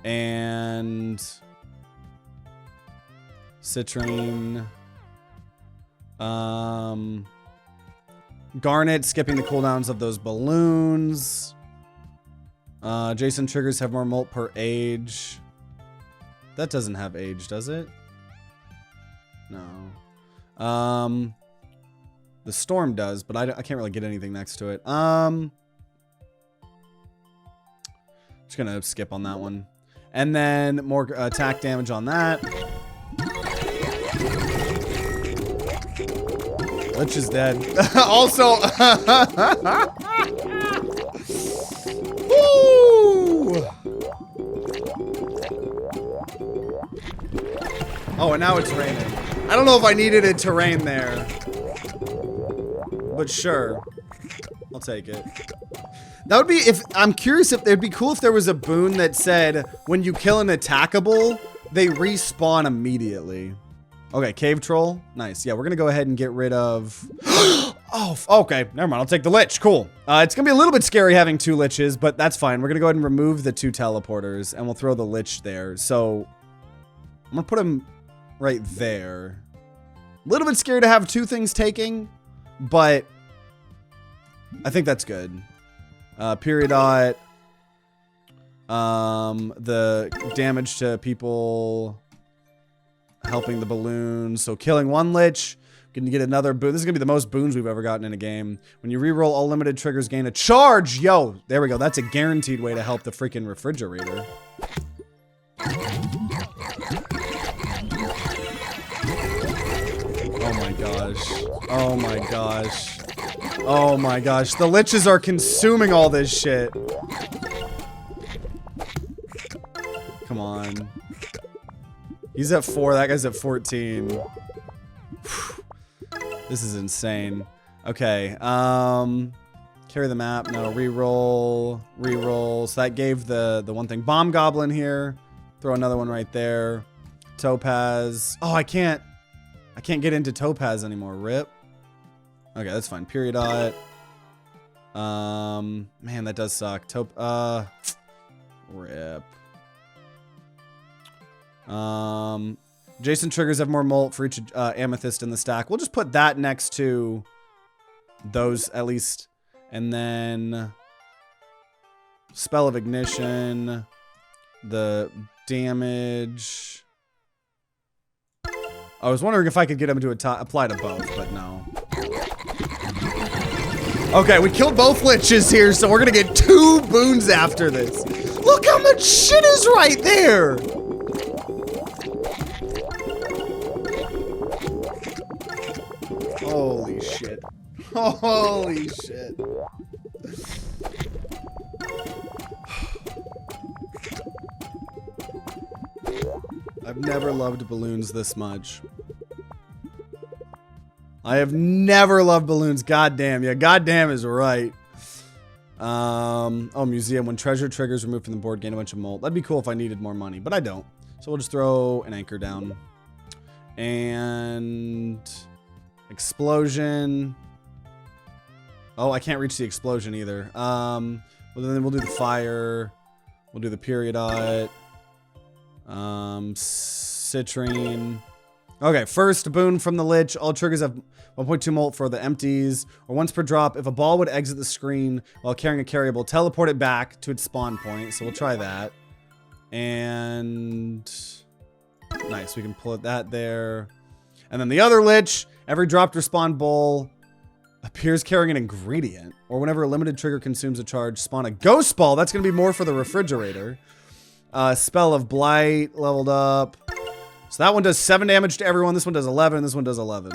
S1: And... Citrine... Garnet, skipping the cooldowns of those balloons. Jason triggers have more mult per age. That doesn't have age, does it? No. The storm does, but I can't really get anything next to it. Just gonna skip on that one. And then more attack damage on that. Lich is dead. Also, woo! Oh, and now it's raining. I don't know if I needed it to rain there, but sure, I'll take it. That would be I'm curious if it'd be cool if there was a boon that said when you kill an attackable, they respawn immediately. Okay, cave troll. Nice. Yeah, we're gonna go ahead and get rid of... Oh, okay. Never mind. I'll take the Lich. Cool. It's gonna be a little bit scary having two Liches, but that's fine. We're gonna go ahead and remove the two teleporters, and we'll throw the Lich there. So, I'm gonna put him right there. A little bit scary to have two things taking, but I think that's good. Peridot. The damage to people... helping the balloons. So killing one Lich, gonna get another boon. This is gonna be the most boons we've ever gotten in a game. When you reroll, all limited triggers gain a charge. Yo, there we go. That's a guaranteed way to help the freaking refrigerator. Oh my gosh. Oh my gosh. Oh my gosh. The Liches are consuming all this shit. Come on. He's at 4. That guy's at 14. This is insane. Okay. Carry the map. No. Reroll. Reroll. So that gave the one thing. Bomb Goblin here. Throw another one right there. Topaz. Oh, I can't get into Topaz anymore. Rip. Okay, that's fine. Peridot. Man, that does suck. Rip. Jason triggers have more mult for each amethyst in the stack. We'll just put that next to those at least. And then Spell of Ignition, the damage. I was wondering if I could get him to apply to both, but no. Okay, we killed both Liches here, so we're gonna get 2 boons after this. Look how much shit is right there! Holy shit. Holy shit. I've never loved balloons this much. I have never loved balloons. Goddamn. Yeah, goddamn is right. Oh, museum. When treasure triggers removed from the board, gain a bunch of molt. That'd be cool if I needed more money, but I don't. So we'll just throw an anchor down. And explosion. Oh, I can't reach the explosion either. Well, then we'll do the fire. We'll do the periodot. Citrine. Okay, first boon from the Lich. All triggers have 1.2 molt for the empties, or once per drop. If a ball would exit the screen while carrying a carryable, teleport it back to its spawn point. So we'll try that. And nice, we can put that there. And then the other Lich, every dropped or spawned ball appears carrying an ingredient, or whenever a limited trigger consumes a charge, spawn a ghost ball. That's gonna be more for the refrigerator. Spell of Blight leveled up. So that one does 7 damage to everyone. This one does 11. This one does 11.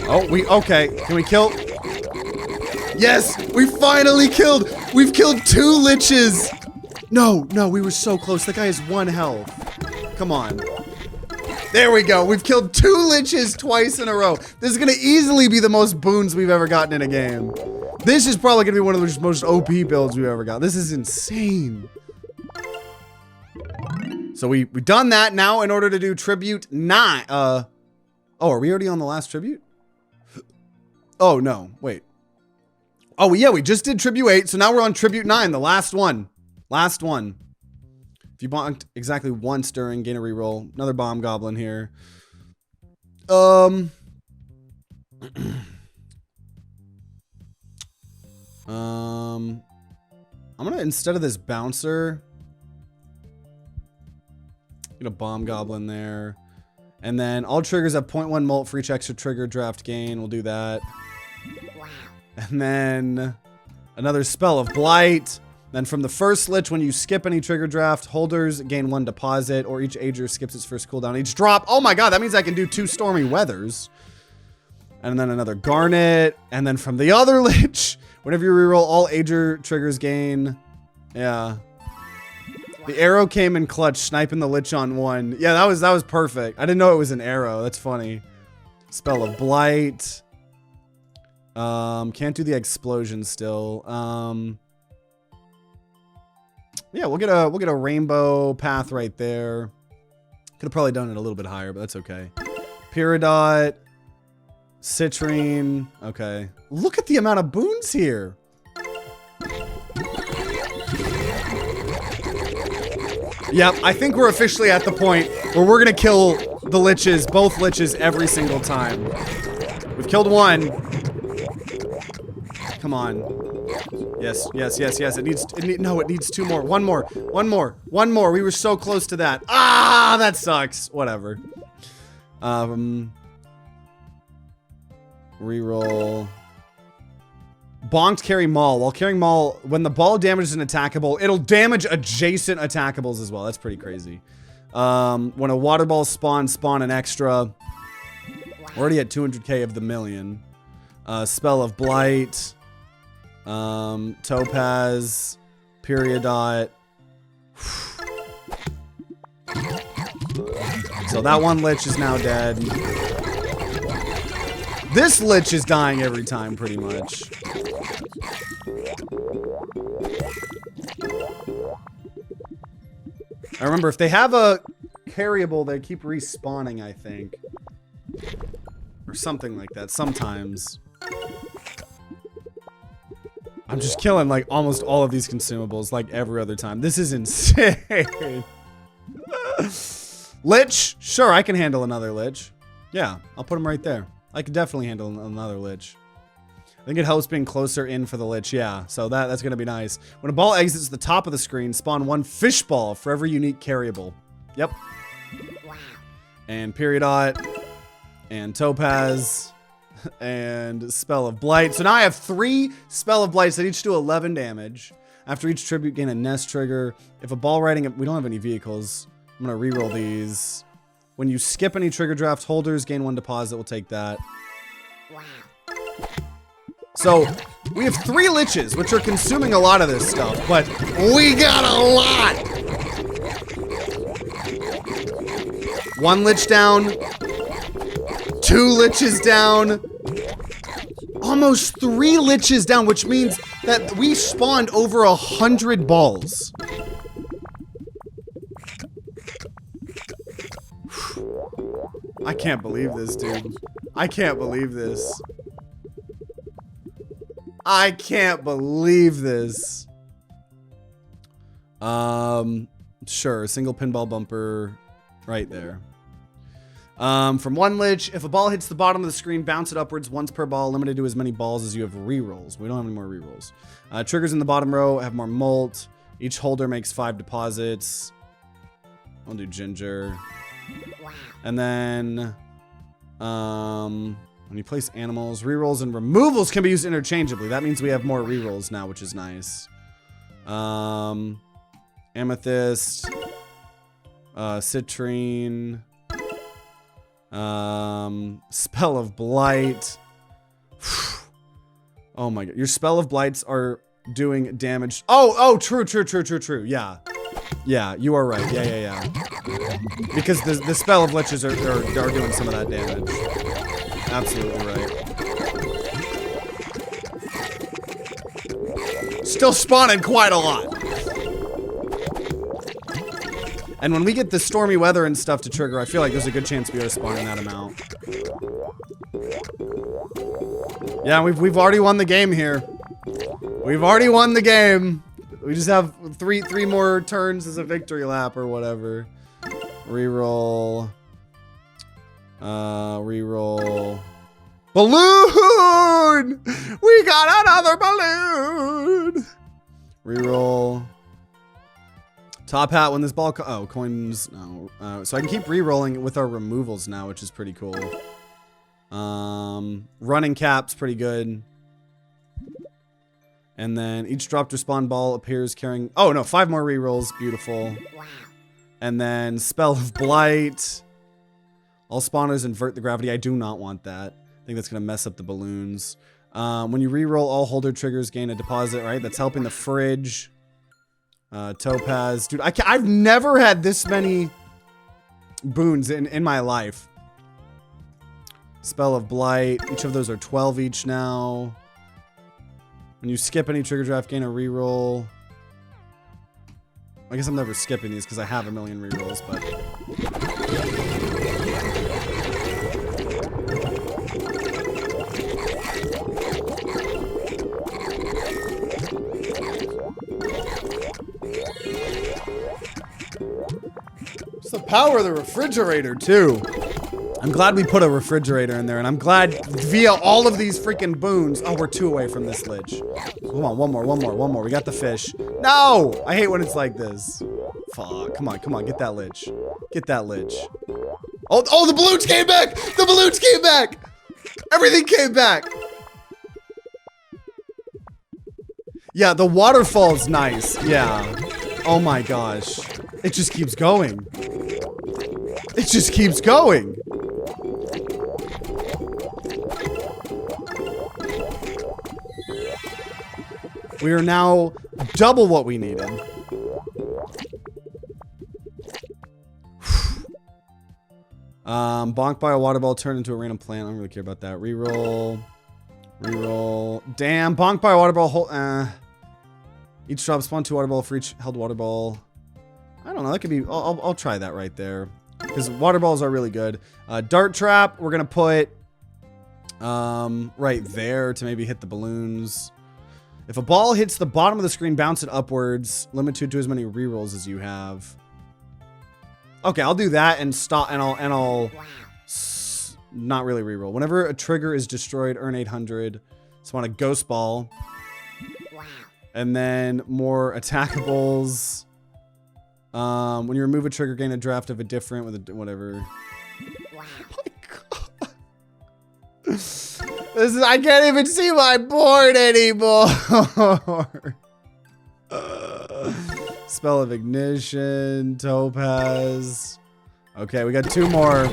S1: Oh, okay. Can we kill? Yes, we finally killed. We've killed 2 liches. No, we were so close. That guy has 1 health. Come on. There we go. We've killed 2 liches twice in a row. This is gonna easily be the most boons we've ever gotten in a game. This is probably gonna be one of the most OP builds we've ever got. This is insane. So we've done that. Now in order to do tribute 9, oh, are we already on the last tribute? Oh no, wait. Oh yeah, we just did tribute 8, so now we're on tribute 9, the last one. Last one. If you bonked exactly once during, gain a reroll. Another bomb goblin here. I'm gonna, instead of this bouncer, get a bomb goblin there. And then all triggers have 0.1 molt for each extra trigger draft gain. We'll do that. Wow. And then another spell of blight. Then from the first Lich, when you skip any trigger draft, holders gain 1 deposit, or each ager skips its first cooldown. Each drop. Oh my god, that means I can do 2 stormy weathers. And then another garnet. And then from the other Lich, whenever you reroll, all ager triggers gain. Yeah. The arrow came in clutch, sniping the Lich on 1. Yeah, that was perfect. I didn't know it was an arrow. That's funny. Spell of blight. Can't do the explosion still. Yeah, we'll get a rainbow path right there. Could have probably done it a little bit higher, but that's okay. Peridot. Citrine. Okay. Look at the amount of boons here. Yep, I think we're officially at the point where we're gonna kill the liches, both liches, every single time. We've killed 1. Come on. Yes. It needs 2 more. One more. We were so close to that. Ah, that sucks. Whatever. Reroll. Bonked carry maul. While carrying maul, when the ball damages an attackable, it'll damage adjacent attackables as well. That's pretty crazy. When a water ball spawns, spawn an extra. We're already at 200k of the million. Spell of blight. Topaz. Periodot. So that one Lich is now dead. This Lich is dying every time, pretty much. I remember if they have a carryable, they keep respawning, I think. Or something like that, sometimes. I'm just killing, like, almost all of these consumables, like, every other time. This is insane. Lich? Sure, I can handle another Lich. Yeah, I'll put him right there. I could definitely handle another Lich. I think it helps being closer in for the Lich, yeah. So that's going to be nice. When a ball exits the top of the screen, spawn 1 fish ball for every unique carryable. Yep. Wow. And Periodot. And Topaz. And Spell of Blight. So now I have 3 Spell of Blights that each do 11 damage. After each tribute, gain a nest trigger. If a ball riding... We don't have any vehicles. I'm going to reroll these. When you skip any trigger draft, holders gain 1 deposit. We'll take that.
S2: Wow.
S1: So we have 3 liches, which are consuming a lot of this stuff, but we got a lot. 1 lich down. 2 liches down. Almost 3 liches down, which means that we spawned over 100 balls. I can't believe this, dude. I can't believe this. I can't believe this. Sure, single pinball bumper right there. From 1 lich, if a ball hits the bottom of the screen, bounce it upwards once per ball, limited to as many balls as you have rerolls. We don't have any more rerolls. Triggers in the bottom row have more molt. Each holder makes 5 deposits. I'll do ginger.
S2: Wow.
S1: And then, when you place animals, rerolls and removals can be used interchangeably. That means we have more rerolls now, which is nice. Amethyst, citrine, spell of blight. Oh my god, your spell of blights are doing damage. Oh, true. Yeah, you are right. Yeah. Because the spell of liches are doing some of that damage. Absolutely right. Still spawning quite a lot. And when we get the stormy weather and stuff to trigger, I feel like there's a good chance we are spawning that amount. Yeah, we've already won the game here. We've already won the game. We just have three more turns as a victory lap or whatever. Reroll. Reroll. Balloon! We got another balloon! Reroll. Top hat when this ball coins. No. So I can keep re-rolling with our removals now, which is pretty cool. Running cap's pretty good. And then each drop to spawn ball appears carrying. Oh no, 5 more re-rolls. Beautiful.
S2: Wow.
S1: And then spell of blight. All spawners invert the gravity. I do not want that. I think that's gonna mess up the balloons. When you re-roll, all holder triggers gain a deposit. Right, that's helping the fridge. Topaz, dude. I've never had this many boons in my life. Spell of blight. Each of those are 12 each now. When you skip any trigger draft, gain a reroll. I guess I'm never skipping these because I have a million rerolls, but. It's the power of the refrigerator, too. I'm glad we put a refrigerator in there, and I'm glad via all of these freaking boons. Oh, we're 2 away from this lich. Come on, one more. We got the fish. No! I hate when it's like this. Fuck. Come on. Get that lich. Get that lich. Oh, the balloons came back! The balloons came back! Everything came back! Yeah, the waterfall's nice. Yeah. Oh my gosh. It just keeps going. It just keeps going. We are now double what we needed. Bonked by a water ball turned into a random plant. I don't really care about that. Reroll. Damn, bonked by a water ball. Each drop spawn 2 water ball for each held water ball. I don't know. That could be. I'll try that right there because water balls are really good. Dart trap. We're gonna put right there to maybe hit the balloons. If a ball hits the bottom of the screen, bounce it upwards. Limited to as many rerolls as you have. Okay, I'll do that and stop. And I'll not really reroll. Whenever a trigger is destroyed, earn 800. Spawn a ghost ball.
S2: Wow.
S1: And then more attackables. When you remove a trigger, gain a draft of a different with a whatever.
S2: Wow.
S1: Oh my god. I can't even see my board anymore. Spell of ignition, topaz. Okay, we got 2 more.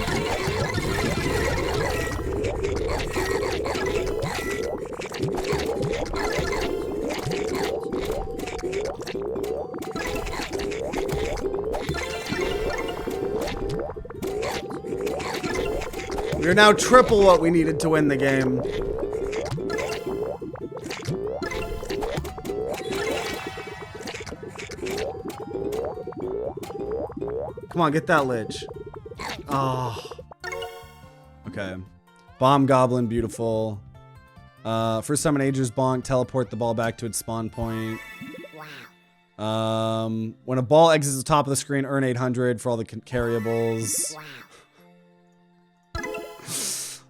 S1: We're now triple what we needed to win the game. Come on, get that lich. Oh. Okay. Bomb Goblin, beautiful. First time in ages, bonk, teleport the ball back to its spawn point.
S2: Wow.
S1: When a ball exits the top of the screen, earn 800 for all the carryables.
S2: Wow.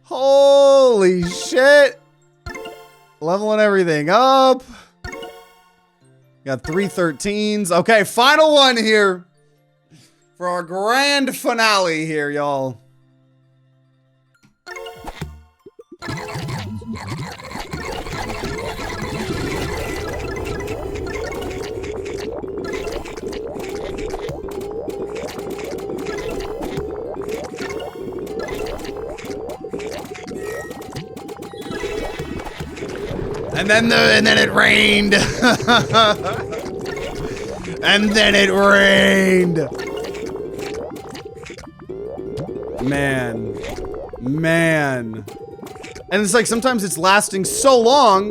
S1: Holy shit. Leveling everything up. Got 3 13s. Okay, final one here. For our grand finale here, y'all. And then it rained. And then it rained. Man. And it's like sometimes it's lasting so long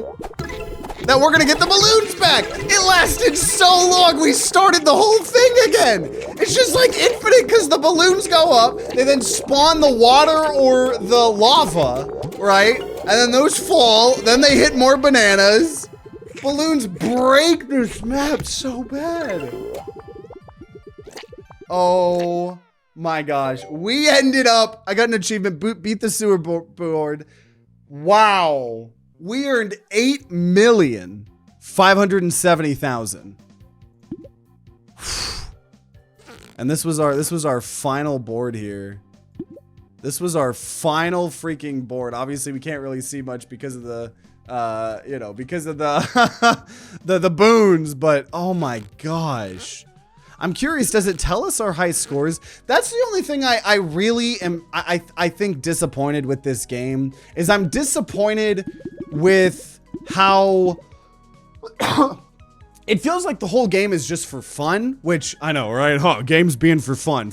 S1: that we're gonna get the balloons back. It lasted so long, we started the whole thing again. It's just like infinite because the balloons go up, they then spawn the water or the lava, right? And then those fall, then they hit more bananas. Balloons break this map so bad. Oh my gosh. We ended up, I got an achievement, beat the sewer board. Wow. We earned 8,570,000. And this was our final board here. This was our final freaking board. Obviously, we can't really see much because of the, because of the, the boons, but oh my gosh. I'm curious, does it tell us our high scores? That's the only thing I really am, I think disappointed with this game, is I'm disappointed with how it feels like the whole game is just for fun, which I know, right? Huh, games being for fun,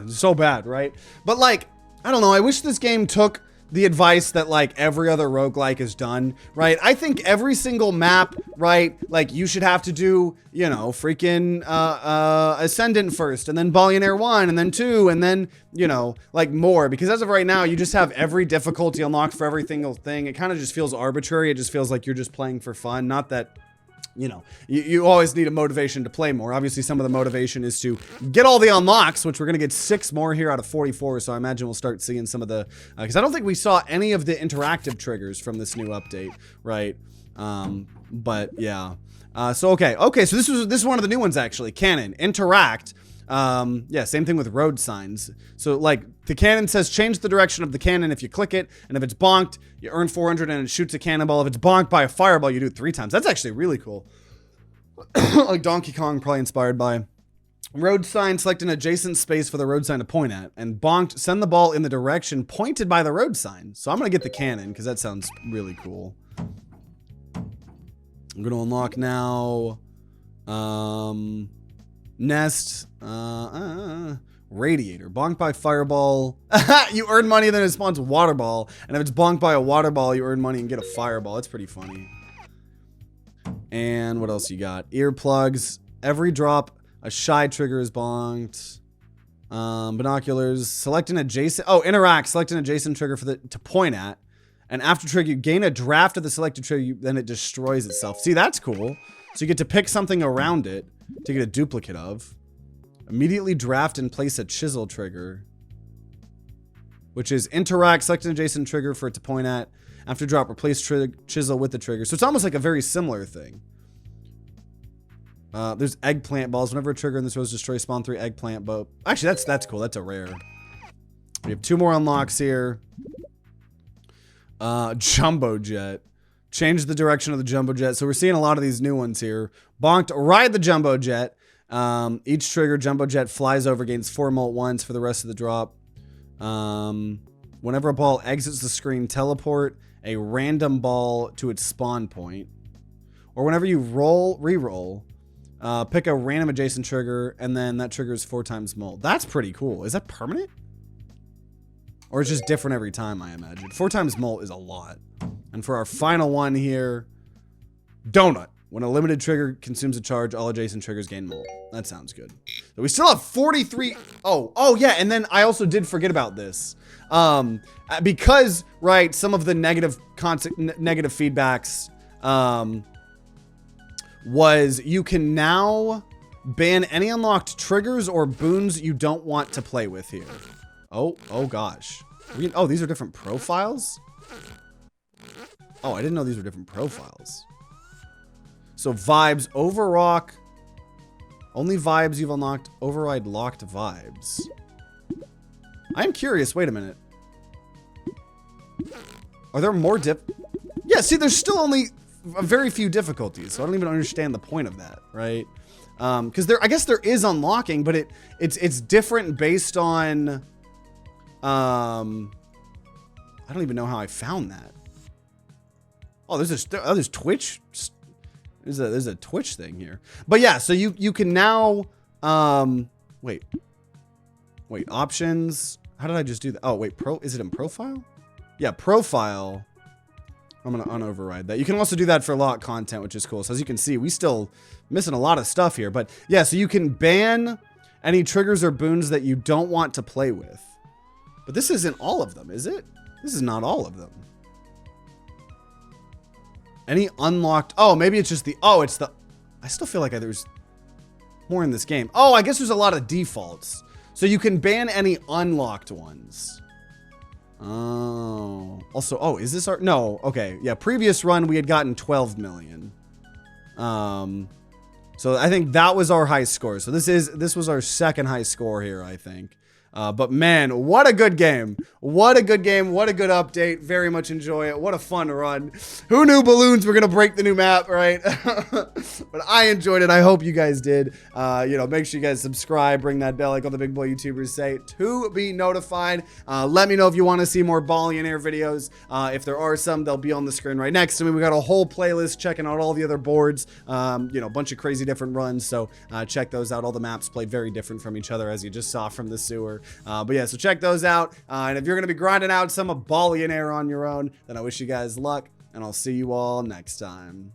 S1: so bad, right? But like, I don't know, I wish this game took the advice that like every other roguelike has done, right? I think every single map, right? Like you should have to do, you know, freaking Ascendant first, and then Ballionaire 1, and then 2, and then, you know, like more. Because as of right now, you just have every difficulty unlocked for every single thing. It kind of just feels arbitrary. It just feels like you're just playing for fun. Not that, you know, you always need a motivation to play more. Obviously, some of the motivation is to get all the unlocks, which we're going to get 6 more here out of 44. So I imagine we'll start seeing some of the, because I don't think we saw any of the interactive triggers from this new update, right? But yeah. So okay, so this is one of the new ones actually. Canon, interact. Yeah, same thing with road signs. So like the cannon says change the direction of the cannon if you click it, and if it's bonked, you earn 400 and it shoots a cannonball. If it's bonked by a fireball, you do it 3 times. That's actually really cool. Like Donkey Kong, probably inspired by. Road sign, select an adjacent space for the road sign to point at, and bonked, send the ball in the direction pointed by the road sign. So I'm gonna get the cannon because that sounds really cool. I'm gonna unlock now. Nest, radiator, bonked by fireball. You earn money, then it spawns water ball. And if it's bonked by a water ball, you earn money and get a fireball. That's pretty funny. And what else you got? Earplugs. Every drop, a shy trigger is bonked. Binoculars. Select an adjacent. Oh, interact. Select an adjacent trigger to point at. And after trigger, you gain a draft of the selected trigger. Then it destroys itself. See, that's cool. So you get to pick something around it to get a duplicate of. Immediately draft and place a chisel trigger, which is interact, select an adjacent trigger for it to point at. After drop, replace chisel with the trigger. So it's almost like a very similar thing. There's eggplant balls. Whenever a trigger in this row is destroyed, spawn 3 eggplant boat. Actually, that's cool. That's a rare. We have 2 more unlocks here. Jumbo jet. Change the direction of the jumbo jet. So we're seeing a lot of these new ones here. Bonked, ride the jumbo jet. Each trigger, Jumbo Jet flies over, gains 4 mult once for the rest of the drop. Whenever a ball exits the screen, teleport a random ball to its spawn point. Or whenever you re-roll, pick a random adjacent trigger, and then that triggers 4 times mult. That's pretty cool. Is that permanent? Or it's just different every time, I imagine. 4 times mult is a lot. And for our final one here, Donut. When a limited trigger consumes a charge, all adjacent triggers gain mult. That sounds good. So we still have 43. Oh yeah, and then I also did forget about this. Because, right, some of the negative feedbacks was you can now ban any unlocked triggers or boons you don't want to play with here. Oh gosh. Oh, these are different profiles? Oh, I didn't know these were different profiles. So vibes, overrock, only vibes you've unlocked, override locked vibes. I am curious, wait a minute. Are there more Yeah, see, there's still only a very few difficulties, so I don't even understand the point of that, right? Because I guess there is unlocking, but it's different based on, I don't even know how I found that. Oh, there's Twitch. There's a Twitch thing here. But yeah, so you can now, wait, options. How did I just do that? Oh, wait, is it in profile? Yeah, profile. I'm going to unoverride that. You can also do that for lock content, which is cool. So as you can see, we still missing a lot of stuff here. But yeah, so you can ban any triggers or boons that you don't want to play with. But this isn't all of them, is it? This is not all of them. Any unlocked... Oh, maybe it's just the... Oh, it's the... I still feel like there's more in this game. Oh, I guess there's a lot of defaults. So you can ban any unlocked ones. Oh. Also, oh, is this our... No, okay. Yeah, previous run, we had gotten 12 million. So I think that was our high score. So this was our second high score here, I think. But man, what a good game. What a good game. What a good update. Very much enjoy it. What a fun run. Who knew balloons were going to break the new map, right? But I enjoyed it. I hope you guys did. Make sure you guys subscribe. Ring that bell like all the big boy YouTubers say to be notified. Let me know if you want to see more Ballionaire videos. If there are some, they'll be on the screen right next to me. We got a whole playlist checking out all the other boards. A bunch of crazy different runs. So check those out. All the maps play very different from each other, as you just saw from the sewer. But yeah, so check those out. And if you're going to be grinding out some of Ballionaire on your own, then I wish you guys luck, and I'll see you all next time.